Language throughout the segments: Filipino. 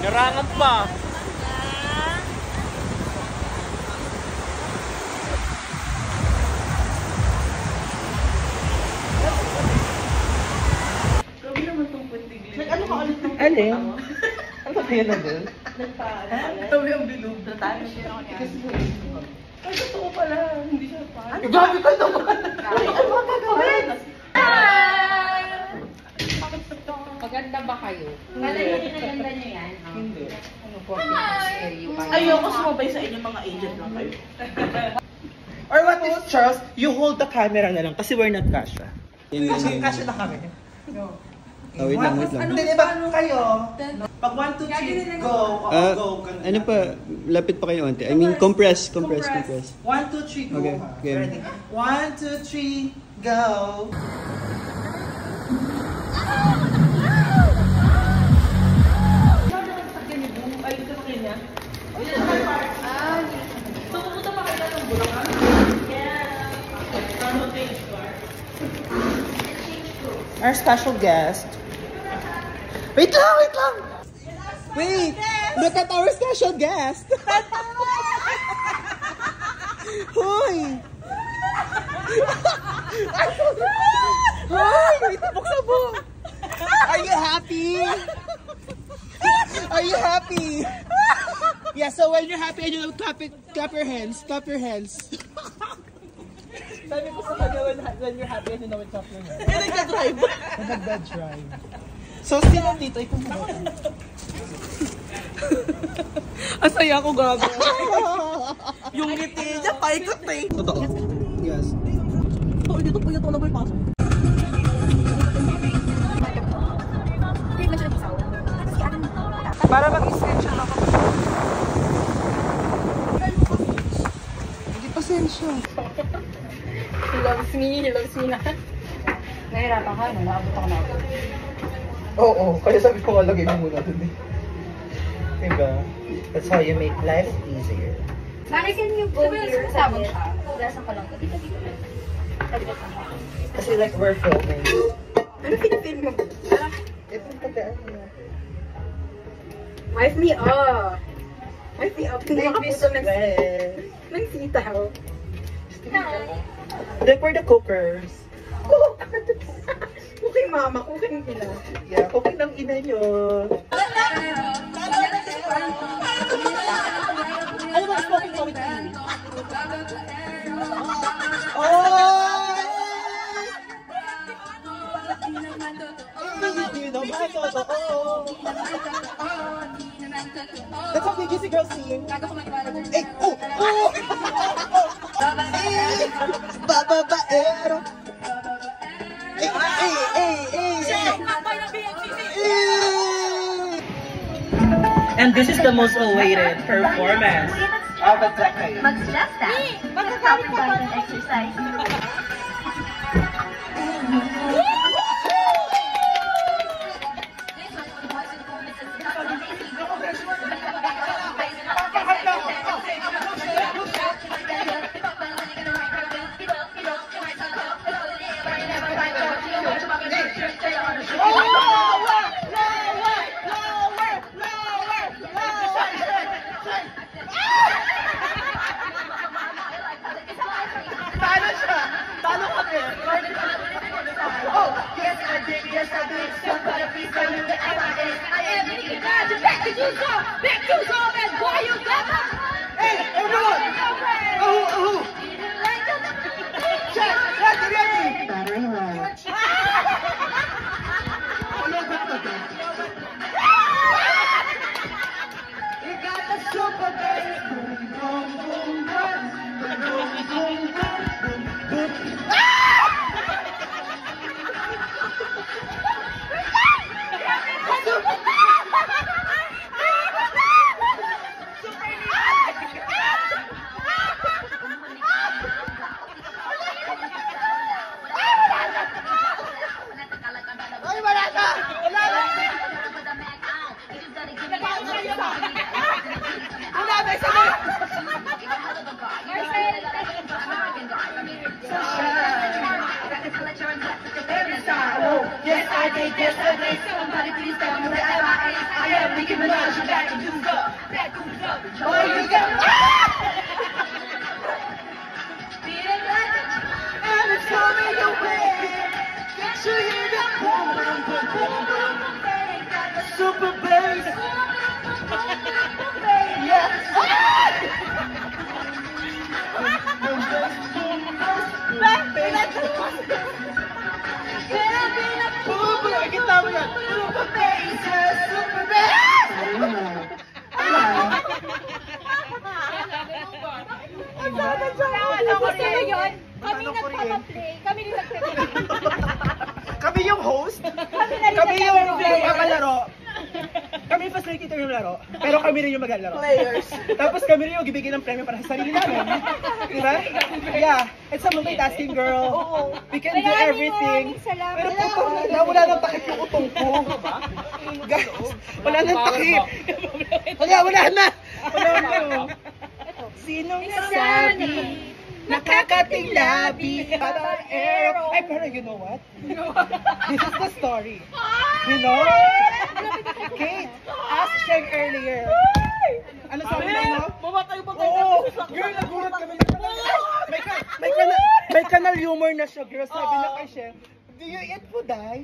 Narangan pa. Grabe naman itong puntigli. Ano ka ulit ng Alin? Ano ba yan na doon? Grabe ang bilog. Ay, totoo pala. Hindi siya pa. Grabe ka naman! Ano ba gagawin? Maganda ba kayo? Maganda nyo yan? Hindi. Ano po? Ayoko sumabay sa inyo, mga agent lang kayo. Or what is Charles? You hold the camera na lang kasi we're not Kasha. Kasha na kami. Oh, wait lang, wait lang. Hindi, diba kayo? Pag 1, 2, 3, go. Go. Ano pa, lapit pa kayo onti. I mean, compress. 1, 2, 3, go. Okay, game. Ready? 1, 2, 3, go. Ay, ito pa kanya. So, pupunta pa kayo ng Bulacan? Our special guest. Wait lang, wait lang. Wait, look at our special guest. Hoy. Hoy, wait, sabog. Are you happy? Are you happy? Yeah, so when you're happy and you clap your hands. Clap your hands. Sabi ko sa kanya when you're happy and you know it's clap your hands. Nagda-drive. Nagda-drive. So, sino dito? Ikaw mo ba? Asaya ko gago. Yung ngiti niya, paikot eh. Totoo. Yes. Ito, dito po yung tono ba yung pasok? Para mag-essential ako. Hindi pasensya. He loves me na. Nahirapan ka, no? Naabot ako na ako. Oo, kaya sabi ko nga lagay mo muna dun eh. Diba? That's how you make life easier. Mari, can you go here? Sabon siya. Ugasan ko lang ito. Dito. Kasi like we're filming. Ano pinipin mo? Itong tagaan mo. Wife me up. Wife me up. Tingnan ka puso ng sitaw. Like we're the cookers. Cooking mama, cooking ina. Yeah, cooking ng ina nyo. Ano ba smoking ko with you? Oh! Hindi naman totoo. That's how big is the girl sing. Eh, oh! Oh! Bababaero! And this is the most awaited performance of the decade. Mag-stress that. Mag-cover exercise. Yes, I did yesterday. Somebody please tell me where I am. Nicki Minaj, you got Super bass! Kita mo yan! Super bass! Super bass! Gusto mo yun? Kami nagpa-play. Kami rin nagpa-play. Kami yung host. Kami yung maglalaro. Kami yung facilitator yung laro. Pero kami rin yung maglalaro. Players. Tapos kami rin yung bibigyan ng premyo para sa sarili namin. Diba? Yeah. It's a multitasking, girl. We can do everything. Pero wala nang takip yung utong ko. Guys, wala nang takip. Wala na. Sinong sabi? Nakakating labi. Parang arrow. Ay, pero you know what? This is the story. You know? Kate asked Sheng earlier. Ano sabi na, no? Mamatay pa tayo. Oo. Girl, nagulat kami. May kanal humor na siya, girl. Sabi na kay Sheng, do you eat puday?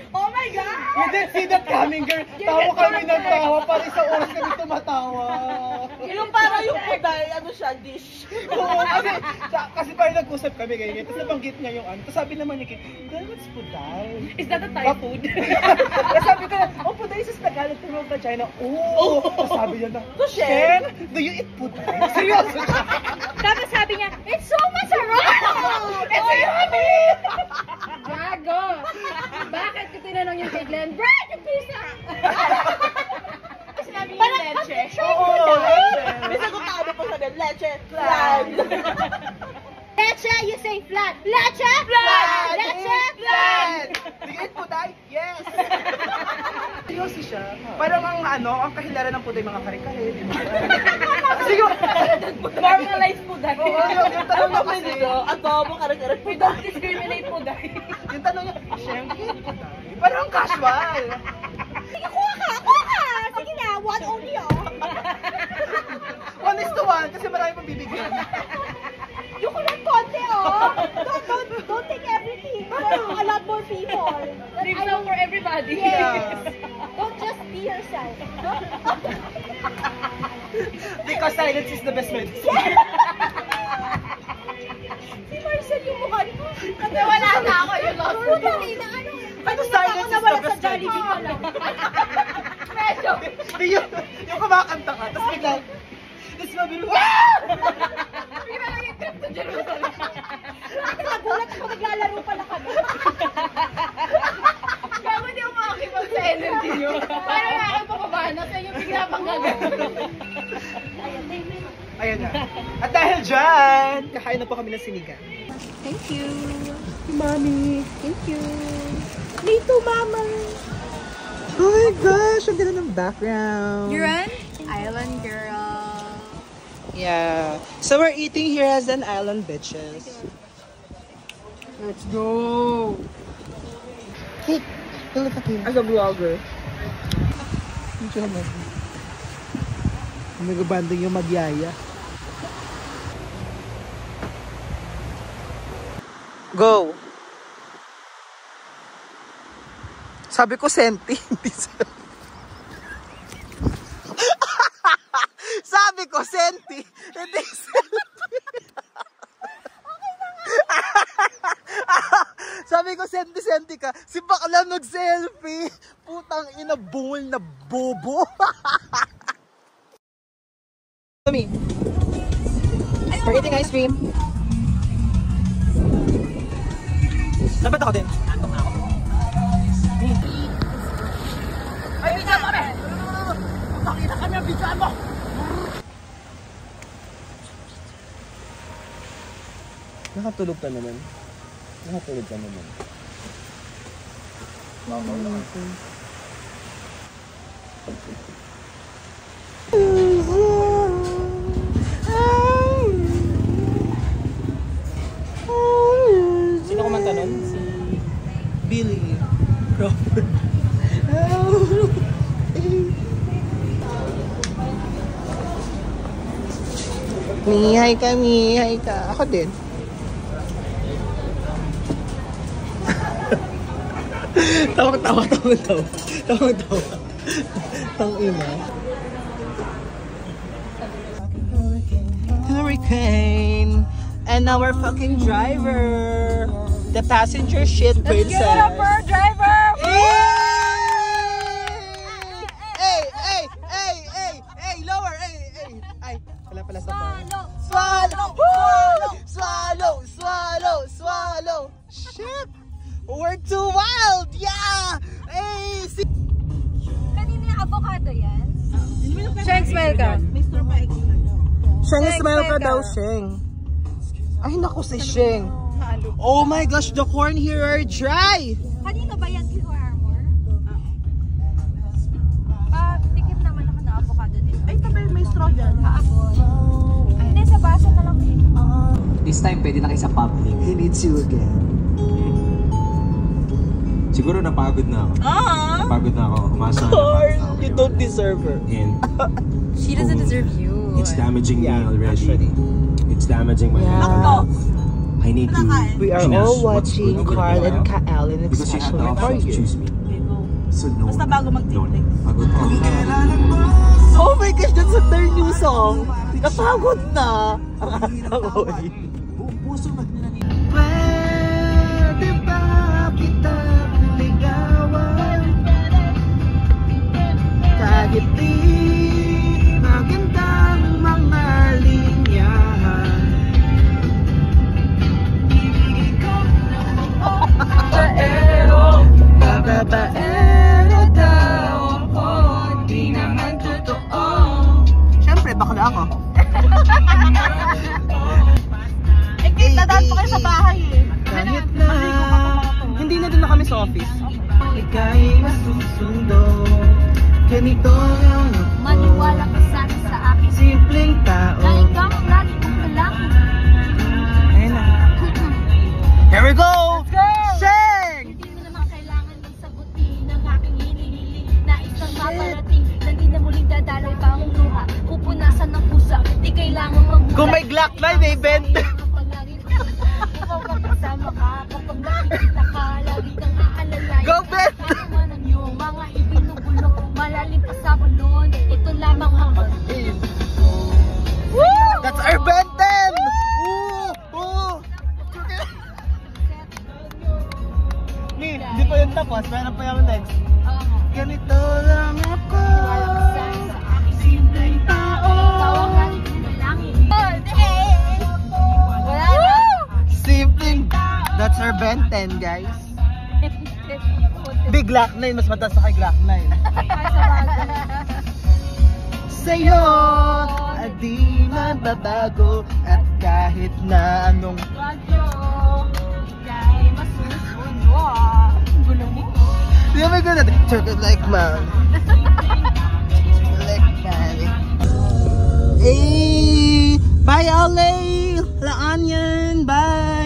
Oh my God! You didn't see that coming, girl. Tawa kami ng tawa. Pari sa oras kami tumatawa. Yung para yung puday, ano siya, dish. Oo, kasi parang nag-usap kami ganyan. Tapos nabanggit niya yung ano. Tapos sabi naman ni Kate, girl, what's puday? Is that a Thai food? Tapos sabi ko na, oh, puday is Tagalog term of vagina. Oo. Tapos sabi niya na, Shen, do you eat puday? Seryoso. Tapos sabi niya, it's so masarap! It's yummy! Gago! Bakit ko tinanong yung kay Glenn, Brad, yung pizza! Kasi namin yung leche. Oo, leche. Bisa ko paano po sabihin, leche, flan. Leche, you say flat. Leche, Flan! Leche, Flan! Do you eat puday? Yes! Seryoso siya. Parang ang kahilaran ng puday, mga kare-kare, di ba? Kasi yung... Normalize puday. Oo, yung tanong niya kasi... Adobo, karag-karag We don't discriminate puday. Yung tanong niya, Shem, do you eat puday? Parang casual. Sige, kuha ka! Kuha ka! Sige na, one only oh. 1:1, kasi marami pang bibigyan. Yung kulang konti oh. Don't take everything. There's a lot more people. Leave room for everybody. Yes. Don't just be yourself. Because silence is the best medicine. Si Marcel yung mukha niyo. Kasi wala na ako yung lost. Putang ina, ano? Ano silence is the Nawala sa best Jollibee pa lang. Medyo. Yung kumakanta ka, tapos biglang, tapos mabilo, Hindi ba lang yung trip to Jerusalem? Nagulat ako, naglalaro pala kami. Gago di ako makakipag sa energy nyo. Parang nga ako papabana sa inyo, bigla pang gagawin. Ayan na. At dahil dyan, kakain na po kami ng sinigang. Thank you. Mami. Thank you. Me too, mama. Oh my gosh, ang ganda ng background. You're an island girl. Yeah. So we're eating here as an island bitches. Let's go. Hey, look at you. As a vlogger. Hindi siya naman. Nagabanding yung magyaya. Go. Sabi ko senti, hindi sabi ko senti, hindi sabi ko senti ka, si bakla nag-selfie. Putang ina, bungol na bobo. Mami, we're eating ice cream. Dapat ako din. Antok na ako. Ay, bigyan kami! Makita kami ang bigyan mo! Nakatulog ka naman. Nakatulog ka naman. Sino kumanta nun? Si Billy Crawford. Mi, hi ka, Mi. Hi ka. Ako din. Tawag-tawa. Tang-ina. Hurricane. And our fucking driver. The passenger shit princess. Give it up for our driver! Hey, lower, ay, wala pala sa bar. Swallow. Shit, we're too wild, yeah! Hey, Kanina yung avocado yan? Sheng, smile ka. Sheng, smile ka daw, Sheng. Ay, naku si Sheng. Oh my gosh, the corn here are dry. Kanina ba yan, Kilo Armor? Tikim naman ako na avocado dito. Ay, tabi, may straw dyan. Hindi, sa baso na lang eh. This time, pwede na kayo sa public. He needs you again. Siguro napagod na ako. Napagod na ako. Umasa na Corn, you don't deserve her. And She doesn't deserve you. it's damaging me Yeah, already. actually. It's damaging my mental Ako. health. I need to We are choose all what's watching good Carl for and me. Kael, and Because you have especially the for option to you. choose me. So no. Basta bago No. mag-dating. Pagod ako. Oh my gosh, that's their new song. Napagod na. Ang atakoy. Pwede ba kita ligawan? Kahit di magandang mga linyahan. Babaero daw ako, di naman totoo. Siyempre, bakla ako. Dadaan pa kayo sa bahay eh. Kahit na, hindi na din na kami sa office. Ika'y masusundo, ganito lang ako. Maniwala ka sana sa akin. Simpleng tao. Na ikaw ang lagi kong lalaki. Ayun na. Here we go! Let's go! Sheng! Hindi mo naman kailangan ng sagutin ang aking hinihiling na isang maparating na di na muling dadaloy pa ang luha. Pupunasan ng pusa, di kailangan magmula. Kung may Glock line, eh, Ben. Kapag lagi ikaw kasama ka, kapag nakikita ka, lagi kang aalalayan. Go, Ben! Ano man ang iyong mga ibinubulok, malalim pa sa balon, ito lamang ang That's our Ben 10! Ooh! Hindi pa yun tapos, meron pa yung next. Ganito lang ako. Simpleng tao. Simpleng. That's our Ben 10, guys. Big Glock 9, mas mataas sa kay Glock 9. Sa'yo, di mababago at kahit na anong di ba gano'n? Turk it like man. Like man. Hey! Bye, LA! La Onion! Bye!